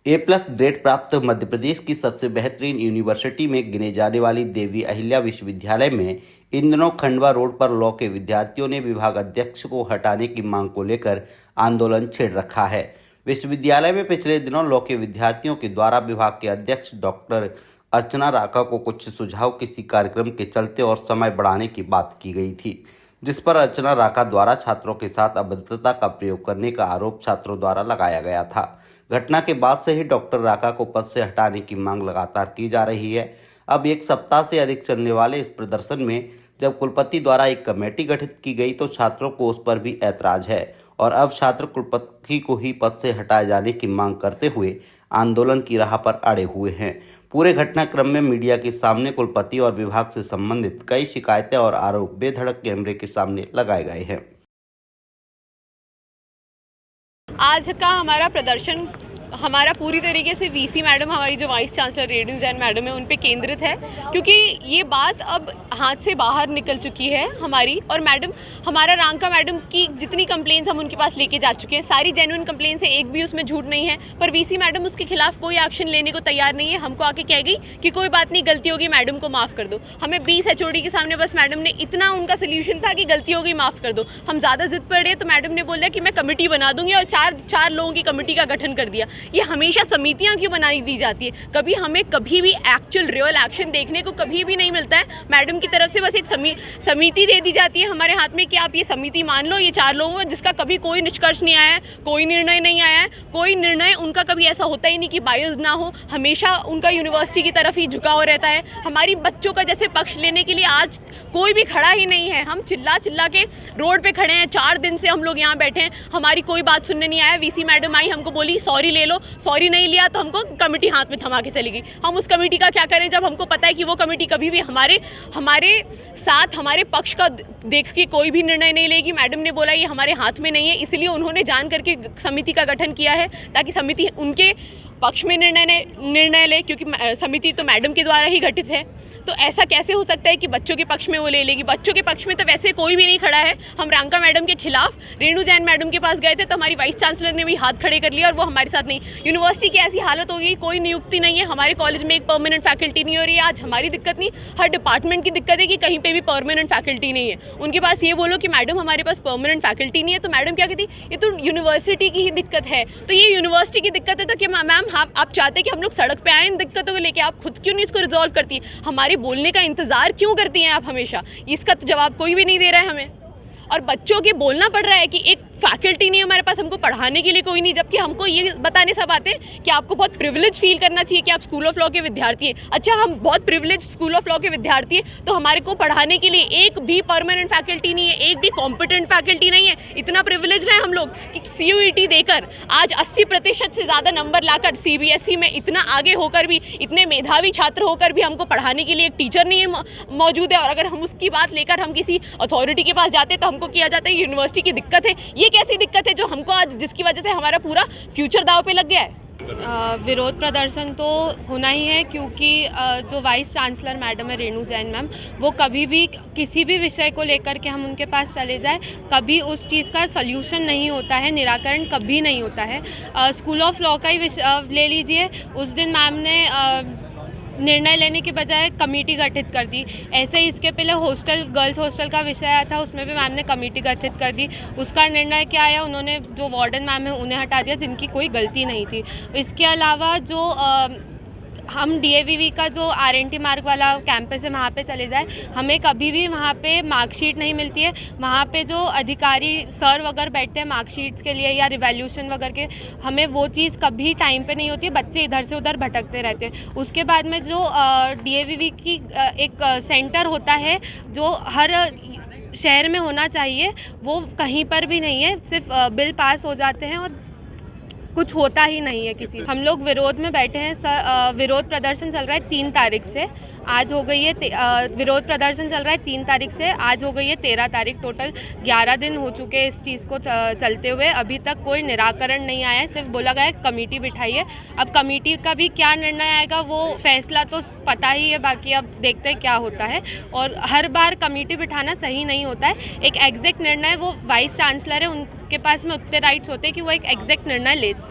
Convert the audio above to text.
A+ grade प्राप्त मध्य प्रदेश की सबसे बेहतरीन यूनिवर्सिटी में गिने जाने वाली देवी अहिल्या विश्वविद्यालय में इन दिनों खंडवा रोड पर लॉ के विद्यार्थियों ने विभाग अध्यक्ष को हटाने की मांग को लेकर आंदोलन छेड़ रखा है। विश्वविद्यालय में पिछले दिनों लॉ के विद्यार्थियों के द्वारा विभाग के अध्यक्ष डॉक्टर अर्चना राका को कुछ सुझाव किसी कार्यक्रम के चलते और समय बढ़ाने की बात की गई थी, जिस पर अर्चना राका द्वारा छात्रों के साथ अभद्रता का प्रयोग करने का आरोप छात्रों द्वारा लगाया गया था। घटना के बाद से ही डॉक्टर राका को पद से हटाने की मांग लगातार की जा रही है। अब एक सप्ताह से अधिक चलने वाले इस प्रदर्शन में जब कुलपति द्वारा एक कमेटी गठित की गई तो छात्रों को उस पर भी ऐतराज है और अब छात्र कुलपति को ही पद से हटाए जाने की मांग करते हुए आंदोलन की राह पर अड़े हुए हैं। पूरे घटनाक्रम में मीडिया के सामने कुलपति और विभाग से संबंधित कई शिकायतें और आरोप बेधड़क कैमरे के सामने लगाए गए हैं। आज का हमारा प्रदर्शन हमारा पूरी तरीके से वीसी मैडम, हमारी जो vice chancellor Renu Jain madam है, उन पे केंद्रित है, क्योंकि ये बात अब हाथ से बाहर निकल चुकी है हमारी। और मैडम, हमारा रांका मैडम की जितनी कंप्लेंट्स हम उनके पास लेके जा चुके हैं, सारी जेन्युइन कंप्लेंट्स है, एक भी उसमें झूठ नहीं है, पर वीसी मैडम उसके खिलाफ कोई एक्शन लेने को तैयार नहीं है। हमको आके कह गई कि कोई बात नहीं, गलती होगी, मैडम को माफ़ कर दो। हमें 20 HOD के सामने बस मैडम ने इतना, उनका सोल्यूशन था कि गलती होगी, माफ़ कर दो। हम ज़्यादा जिद पड़े तो मैडम ने बोला कि मैं कमेटी बना दूंगी और चार लोगों की कमेटी का गठन कर दिया। ये हमेशा समितियां क्यों बनाई दी जाती है? हमें कभी भी एक्चुअल रियल एक्शन देखने को कभी भी नहीं मिलता है। मैडम की तरफ से बस एक समिति दे दी जाती है हमारे हाथ में कि आप ये समिति मान लो, ये 4 लोगों का, जिसका कभी कोई निष्कर्ष नहीं आया है, कोई निर्णय नहीं आया है। कोई निर्णय उनका कभी ऐसा होता ही नहीं कि बायस ना हो, हमेशा उनका यूनिवर्सिटी की तरफ ही झुकाव रहता है। हमारी बच्चों का जैसे पक्ष लेने के लिए आज कोई भी खड़ा ही नहीं है। हम चिल्ला चिल्ला के रोड पे खड़े हैं, 4 दिन से हम लोग यहाँ बैठे हैं, हमारी कोई बात सुनने नहीं आया। वीसी मैडम आई, हमको बोली सॉरी ले लो, सॉरी नहीं लिया तो हमको कमेटी हाथ में थमा के चली गई। हम उस कमेटी का क्या करें जब हमको पता है कि वो कमेटी कभी भी हमारे साथ, हमारे पक्ष का देख के कोई भी निर्णय नहीं लेगी। मैडम ने बोला ये हमारे हाथ में नहीं है, इसलिए उन्होंने जान करके समिति का गठन किया है ताकि समिति उनके पक्ष में निर्णय ले, क्योंकि समिति तो मैडम के द्वारा ही गठित है। तो ऐसा कैसे हो सकता है कि बच्चों के पक्ष में वो ले लेगी? बच्चों के पक्ष में तो वैसे कोई भी नहीं खड़ा है। हम रांका मैडम के खिलाफ रेणु जैन मैडम के पास गए थे तो हमारी वाइस चांसलर ने भी हाथ खड़े कर लिया और वो हमारे साथ नहीं। यूनिवर्सिटी की ऐसी हालत हो गई, कोई नियुक्ति नहीं है, हमारे कॉलेज में एक परमानेंट फैकल्टी नहीं हो रही है। आज हमारी दिक्कत नहीं, हर डिपार्टमेंट की दिक्कत है कि कहीं पर भी परमानेंट फैकल्टी नहीं है। उनके पास ये बोलो कि मैडम हमारे पास परमानेंट फैकल्टी नहीं है, तो मैडम क्या कहती, ये तो यूनिवर्सिटी की ही दिक्कत है। तो ये यूनिवर्सिटी की दिक्कत है तो क्या मैम आप चाहते कि हम लोग सड़क पे आए इन दिक्कतों को लेके? आप खुद क्यों नहीं इसको रिजॉल्व करती? हमारे बोलने का इंतजार क्यों करती हैं आप हमेशा? इसका तो जवाब कोई भी नहीं दे रहा है हमें। और बच्चों के बोलना पड़ रहा है कि एक फैकल्टी नहीं है हमारे पास, हमको पढ़ाने के लिए कोई नहीं, जबकि हमको ये बताने सब आते हैं कि आपको बहुत प्रिविलेज फील करना चाहिए कि आप स्कूल ऑफ लॉ के विद्यार्थी हैं। अच्छा, हम बहुत प्रिविलेज स्कूल ऑफ लॉ के विद्यार्थी हैं तो हमारे को पढ़ाने के लिए एक भी परमानेंट फैकल्टी नहीं है, एक भी कॉम्पिटेंट फैकल्टी नहीं है। इतना प्रिविलेज रहे हम लोग कि CUET देकर आज 80% से ज़्यादा नंबर लाकर CBSE में इतना आगे होकर भी, इतने मेधावी छात्र होकर भी हमको पढ़ाने के लिए एक टीचर नहीं मौजूद है। और अगर हम उसकी बात लेकर हम किसी अथॉरिटी के पास जाते तो हमको किया जाता है यूनिवर्सिटी की दिक्कत है। ये कैसी दिक्कत है जो हमको आज, जिसकी वजह से हमारा पूरा फ्यूचर दाव पे लग गया है? विरोध प्रदर्शन तो होना ही है, क्योंकि जो वाइस चांसलर मैडम है रेणु जैन मैम, वो कभी भी किसी भी विषय को लेकर के हम उनके पास चले जाए, कभी उस चीज़ का सल्यूशन नहीं होता है, निराकरण कभी नहीं होता है। स्कूल ऑफ लॉ का ही ले लीजिए, उस दिन मैम ने निर्णय लेने के बजाय कमेटी गठित कर दी। ऐसे ही इसके पहले गर्ल्स हॉस्टल का विषय आया था, उसमें भी मैम ने कमेटी गठित कर दी। उसका निर्णय क्या आया, उन्होंने जो वार्डन मैम है उन्हें हटा दिया, जिनकी कोई गलती नहीं थी। इसके अलावा जो हम DAVV का जो RNT मार्ग वाला कैंपस है वहाँ पे चले जाए, हमें कभी भी वहाँ पे मार्कशीट नहीं मिलती है। वहाँ पे जो अधिकारी सर वगैरह बैठते हैं मार्कशीट्स के लिए या रिवैल्यूशन वगैरह के, हमें वो चीज़ कभी टाइम पे नहीं होती है। बच्चे इधर से उधर भटकते रहते हैं। उसके बाद में जो DAVV की एक सेंटर होता है जो हर शहर में होना चाहिए, वो कहीं पर भी नहीं है। सिर्फ बिल पास हो जाते हैं और कुछ होता ही नहीं है किसी। हम लोग विरोध में बैठे हैं सर। विरोध प्रदर्शन चल रहा है 3 तारीख से, आज हो गई है विरोध प्रदर्शन चल रहा है 3 तारीख से, आज हो गई है 13 तारीख। टोटल 11 दिन हो चुके हैं इस चीज़ को चलते हुए, अभी तक कोई निराकरण नहीं आया है। सिर्फ बोला गया है कमेटी बिठाई है। अब कमेटी का भी क्या निर्णय आएगा वो फैसला तो पता ही है, बाकी अब देखते हैं क्या होता है। और हर बार कमेटी बिठाना सही नहीं होता है। एक एग्जैक्ट निर्णय वो वाइस चांसलर है, उनके पास में उतने राइट्स होते हैं कि वो एक एग्जैक्ट निर्णय ले सकते हैं।